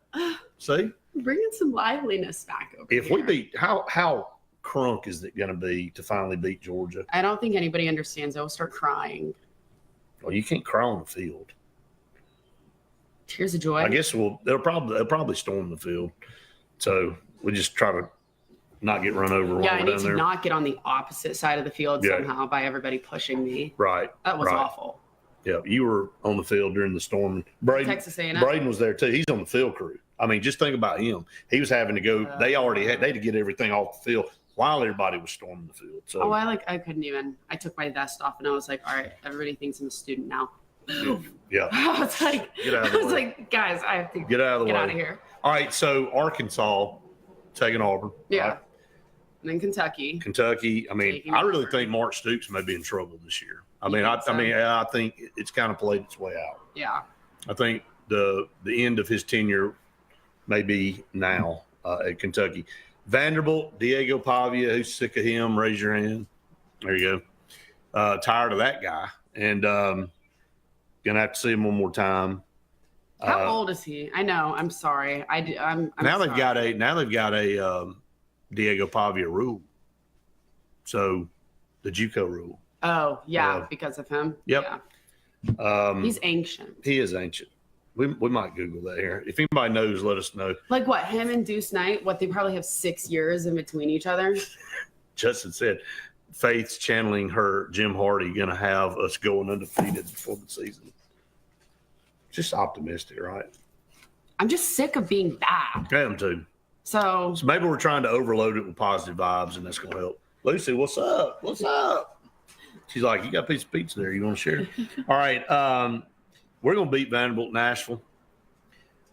See? Bringing some liveliness back over If here. we beat, how crunk is it going to be to finally beat Georgia? I don't think anybody understands. I will start crying. Well, you can't cry on the field. Tears of joy. I guess they'll probably storm the field. So we just try to not get run over. Yeah, I need down to there. not get on the opposite side of the field somehow by everybody pushing me. Right. That was right. awful. Yeah, you were on the field during the storm. Texas A&M. Braden was there too. He's on the field crew. I mean, just think about him. He was having to go. They had to get everything off the field while everybody was storming the field. So I couldn't even. I took my vest off and I was like, all right, everybody thinks I'm a student now. yeah. I was like, Get out of the way. like, guys, I have to Get out of the way. Get out of here. All right, so Arkansas taking Auburn. Yeah. Right? And then Kentucky. I mean, I really think Mark Stoops may be in trouble this year. I think it's kind of played its way out. Yeah. I think the end of his tenure may be now at Kentucky. Vanderbilt, Diego Pavia, who's sick of him? Raise your hand. There you go. Tired of that guy, and gonna have to see him one more time. How old is he? I know. I'm sorry. I'm now sorry. they've got a Diego Pavia rule. So the JUCO rule. Oh yeah, because of him. Yep. Yeah. He's ancient. He is ancient. We might Google that here. If anybody knows, let us know. Like what? Him and Deuce Knight? What? They probably have 6 years in between each other. Justin said, Faith's channeling her Jim Hardy going to have us going undefeated before the season. Just optimistic, right? I'm just sick of being bad. I am too. So maybe we're trying to overload it with positive vibes, and that's going to help. Lucy, what's up? What's up? She's like, you got a piece of pizza there. You want to share? All right. We're going to beat Vanderbilt, Nashville.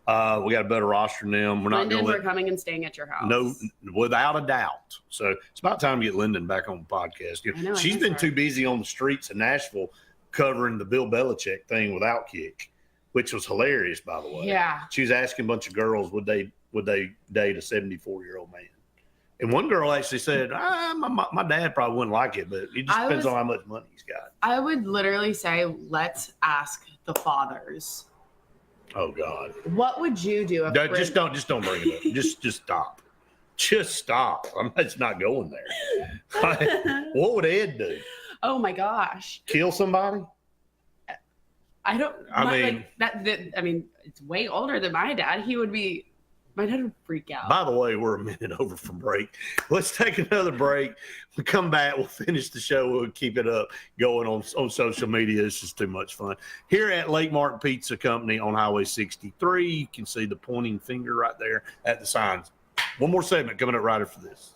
We got a better roster than them. We're not Lyndon, going to we're coming and staying at your house. No, without a doubt. So it's about time to get Lyndon back on the podcast. I know, She's been too busy on the streets of Nashville covering the Bill Belichick thing with Outkick, which was hilarious, by the way. Yeah. She was asking a bunch of girls would they date a 74-year-old man. And one girl actually said, my dad probably wouldn't like it, but it just depends on how much money he's got. I would literally say, let's ask the fathers. Oh God! What would you do if just don't bring it up. just stop. Just stop. It's not going there. What would Ed do? Oh my gosh! Kill somebody? I don't. I mean, like that. I mean, it's way older than my dad. My dad would freak out. By the way, we're a minute over from break. Let's take another break. We come back. We'll finish the show. We'll keep it up going on social media. It's just too much fun. Here at Lake Martin Pizza Company on Highway 63, you can see the pointing finger right there at the signs. One more segment coming up right after this.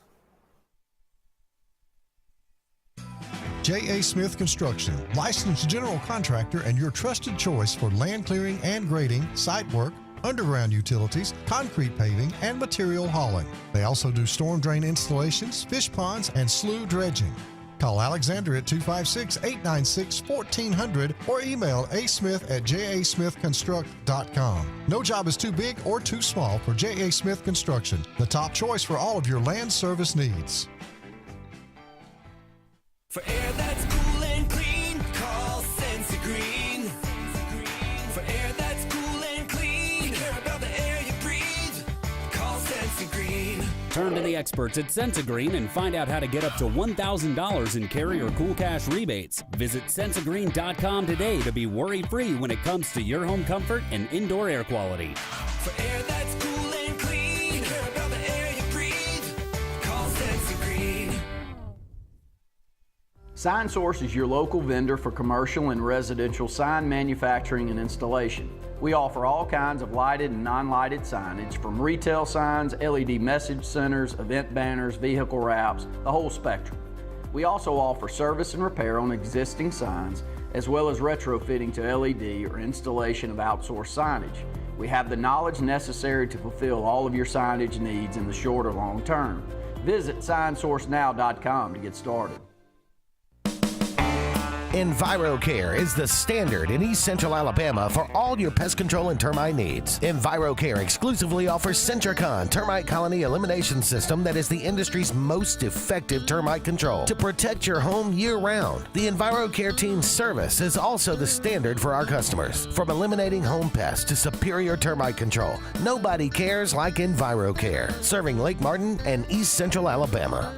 J.A. Smith Construction, licensed general contractor and your trusted choice for land clearing and grading, site work, underground utilities, concrete paving, and material hauling. They also do storm drain installations, fish ponds, and slough dredging. Call Alexander at 256-896-1400 or email asmith@jasmithconstruct.com. No job is too big or too small for J.A. Smith Construction, the top choice for all of your land service needs. For air that's cool and clean, call Sensi Green. For air that's cool and clean, care about the air you breathe, call Sensi Green. Turn to the experts at Sensigreen and find out how to get up to $1,000 in carrier cool cash rebates. Visit Sensigreen.com today to be worry-free when it comes to your home comfort and indoor air quality. For air that's cool and clean, care about the air you breathe, call Sensi Green. Sign Source is your local vendor for commercial and residential sign manufacturing and installation. We offer all kinds of lighted and non-lighted signage, from retail signs, LED message centers, event banners, vehicle wraps, the whole spectrum. We also offer service and repair on existing signs, as well as retrofitting to LED or installation of outsourced signage. We have the knowledge necessary to fulfill all of your signage needs in the short or long term. Visit signsourcenow.com to get started. EnviroCare is the standard in East Central Alabama for all your pest control and termite needs. EnviroCare exclusively offers Centricon termite colony elimination system that is the industry's most effective termite control to protect your home year-round. The EnviroCare team's service is also the standard for our customers. From eliminating home pests to superior termite control, nobody cares like EnviroCare, serving Lake Martin and East Central Alabama.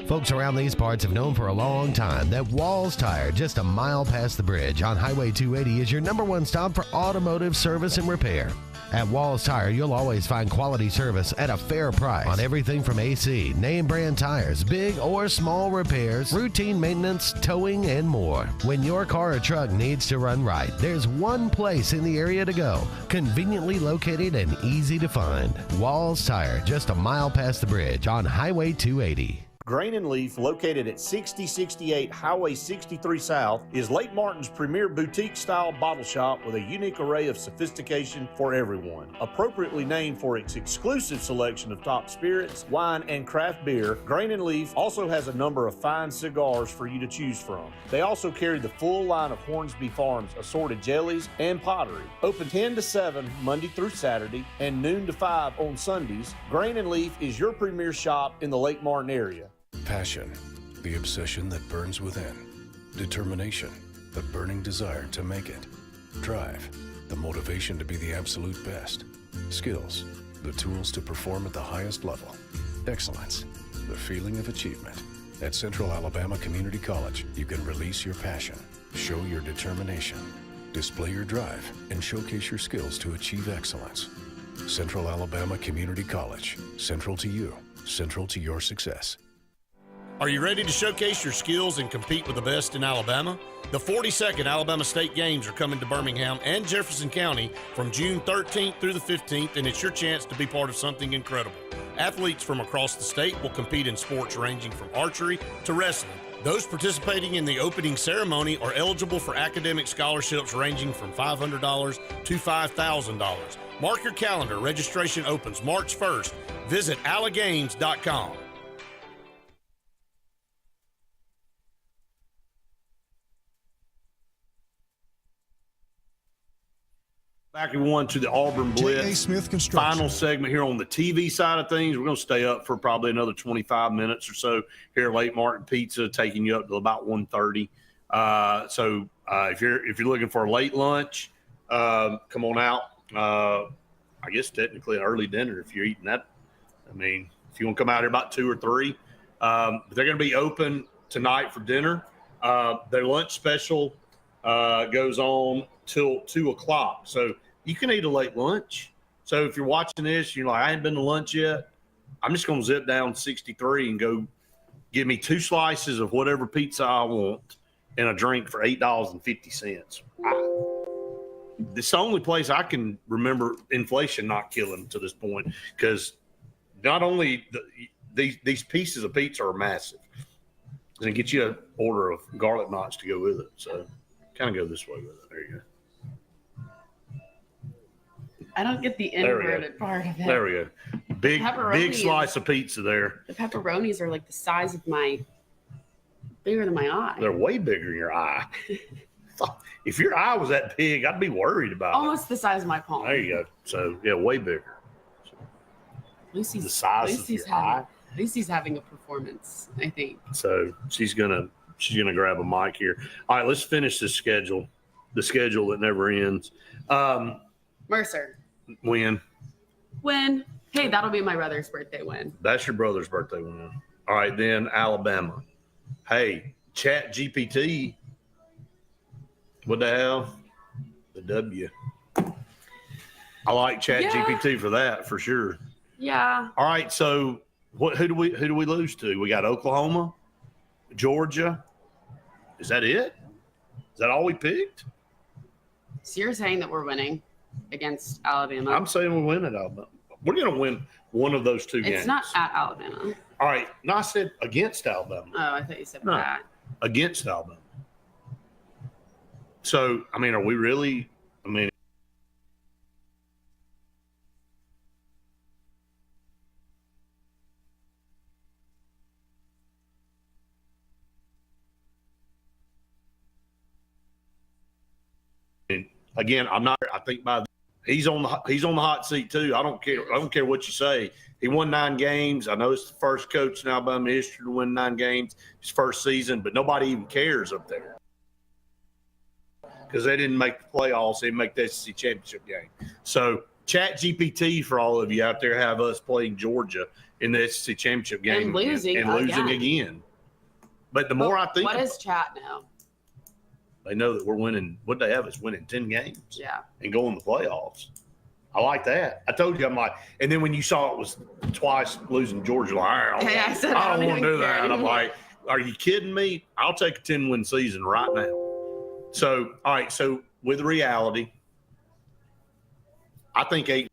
Folks around these parts have known for a long time that Walls Tire, just a mile past the bridge on Highway 280, is your #1 stop for automotive service and repair. At Walls Tire, you'll always find quality service at a fair price on everything from AC, name brand tires, big or small repairs, routine maintenance, towing, and more. When your car or truck needs to run right, there's one place in the area to go, conveniently located and easy to find. Walls Tire, just a mile past the bridge on Highway 280. Grain and Leaf, located at 6068 Highway 63 South, is Lake Martin's premier boutique-style bottle shop with a unique array of sophistication for everyone. Appropriately named for its exclusive selection of top spirits, wine, and craft beer, Grain and Leaf also has a number of fine cigars for you to choose from. They also carry the full line of Hornsby Farms assorted jellies and pottery. Open 10 to 7 Monday through Saturday and noon to 5 on Sundays, Grain and Leaf is your premier shop in the Lake Martin area. Passion, the obsession that burns within. Determination, the burning desire to make it. Drive, the motivation to be the absolute best. Skills, the tools to perform at the highest level. Excellence, the feeling of achievement. At Central Alabama Community College, you can release your passion, show your determination, display your drive, and showcase your skills to achieve excellence. Central Alabama Community College, central to you, central to your success. Are you ready to showcase your skills and compete with the best in Alabama? The 42nd Alabama State Games are coming to Birmingham and Jefferson County from June 13th through the 15th, and it's your chance to be part of something incredible. Athletes from across the state will compete in sports ranging from archery to wrestling. Those participating in the opening ceremony are eligible for academic scholarships ranging from $500 to $5,000. Mark your calendar. Registration opens March 1st. Visit allagames.com. Back everyone to the Auburn Blitz. J.A. Smith Construction. Final segment here on the TV side of things. We're going to stay up for probably another 25 minutes or so here at Lake Martin Pizza, taking you up to about 1:30. If you're looking for a late lunch, come on out. I guess technically an early dinner if you're eating that. I mean, if you want to come out here about 2 or 3, they're going to be open tonight for dinner. Their lunch special goes on till 2 o'clock. So you can eat a late lunch. So if you're watching this, you're like, I ain't been to lunch yet. I'm just going to zip down 63 and go give me 2 slices of whatever pizza I want and a drink for $8.50. This is the only place I can remember inflation not killing to this point, because not only these pieces of pizza are massive, and get you an order of garlic knots to go with it. So kind of go this way with it. There you go. I don't get the inverted part of it. There we go. Big slice of pizza there. The pepperonis are like the size of bigger than my eye. They're way bigger than your eye. If your eye was that big, I'd be worried about Almost the size of my palm. There you go. So, yeah, way bigger. Lucy's the size of your eye. Lucy's having a performance, I think. So she's gonna grab a mic here. All right, let's finish this schedule. The schedule that never ends. Mercer. Win. Hey, that'll be my brother's birthday win. That's your brother's birthday win. All right, then Alabama. Hey, Chat GPT. What the hell? The W. I like Chat GPT for that, for sure. Yeah. All right, so who do we lose to? We got Oklahoma, Georgia. Is that it? Is that all we picked? So you're saying that we're winning against Alabama? I'm saying we win at Alabama. We're going to win one of those 2 games. It's not at Alabama. All right. No, I said against Alabama. Oh, I thought you said that. Against Alabama. So, I mean, are we really? I mean, again, I'm not. I think he's on the hot seat too. I don't care what you say. He won 9 games. I know it's the first coach in Alabama history to win 9 games his first season, but nobody even cares up there because they didn't make the playoffs. They didn't make the SEC championship game. So Chat GPT for all of you out there have us playing Georgia in the SEC championship game and losing again. But the more I think, what is Chat now? They know that we're winning. What they have is winning 10 games. Yeah. And going to the playoffs. I like that. I told you, I'm like, and then when you saw it was twice losing Georgia, like, all right, I don't want to do that. And I'm like, are you kidding me? I'll take a 10-win season right now. So, all right. So with reality, I think 8.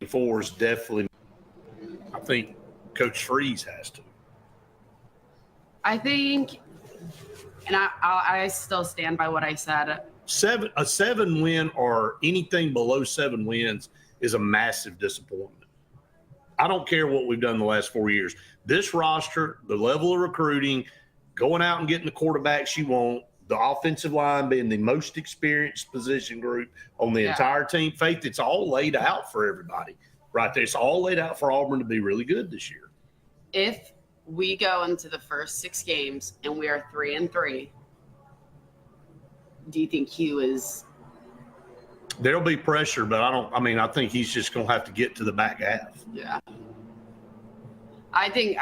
Four is definitely. I think Coach Freeze has to. I think, and I still stand by what I said. A 7 win or anything below 7 wins is a massive disappointment. I don't care what we've done the last 4 years. This roster, the level of recruiting, going out and getting the quarterbacks you want, the offensive line being the most experienced position group on the entire team. Faith, it's all laid out for everybody right there. It's all laid out for Auburn to be really good this year. If we go into the first 6 games and we are 3-3, do you think Hugh is? There'll be pressure, but I think he's just going to have to get to the back half. Yeah. I think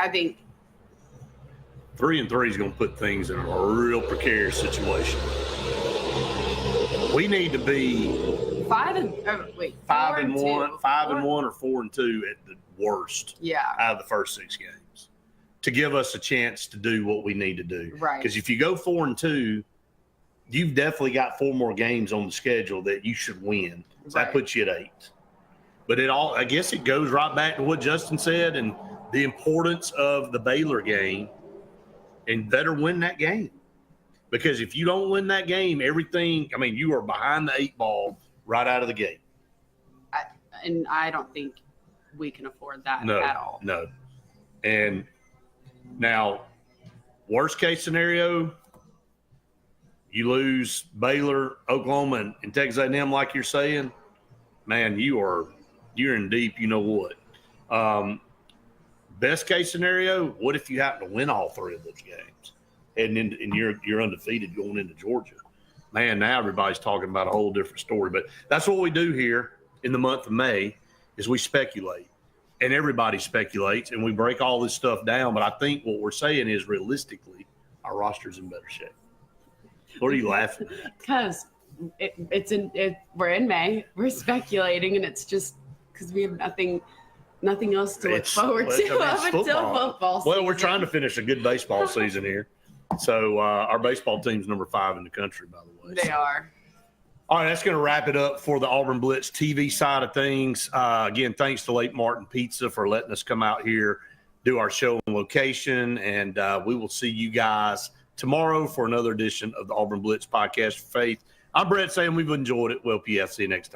3-3 is going to put things in a real precarious situation. We need to be 5 and 1, 5-1 or 4-2 at the worst. Yeah. Out of the first 6 games, to give us a chance to do what we need to do. Right. Because if you go 4-2, you've definitely got 4 more games on the schedule that you should win. So that puts you at 8. But I guess it goes right back to what Justin said and the importance of the Baylor game. And better win that game. Because if you don't win that game, you are behind the 8 ball right out of the gate. And I don't think we can afford that at all. No. And now, worst case scenario, you lose Baylor, Oklahoma, and Texas A&M like you're saying, man, you're in deep, you know what. Best case scenario, what if you happen to win all 3 of those games and you're undefeated going into Georgia? Man, now everybody's talking about a whole different story. But that's what we do here in the month of May is we speculate. And everybody speculates, and we break all this stuff down. But I think what we're saying is realistically, our roster's in better shape. What are you laughing at? Because we're in May, we're speculating, and it's just because we have nothing else to look forward to up until football season. Well, we're trying to finish a good baseball season here. So our baseball team's number 5 in the country, by the way. They are. All right, that's going to wrap it up for the Auburn Blitz TV side of things. Again, thanks to Lake Martin Pizza for letting us come out here, do our show on location, and we will see you guys tomorrow for another edition of the Auburn Blitz Podcast for Faith. I'm Brett saying we've enjoyed it. Well, PF, see you next time.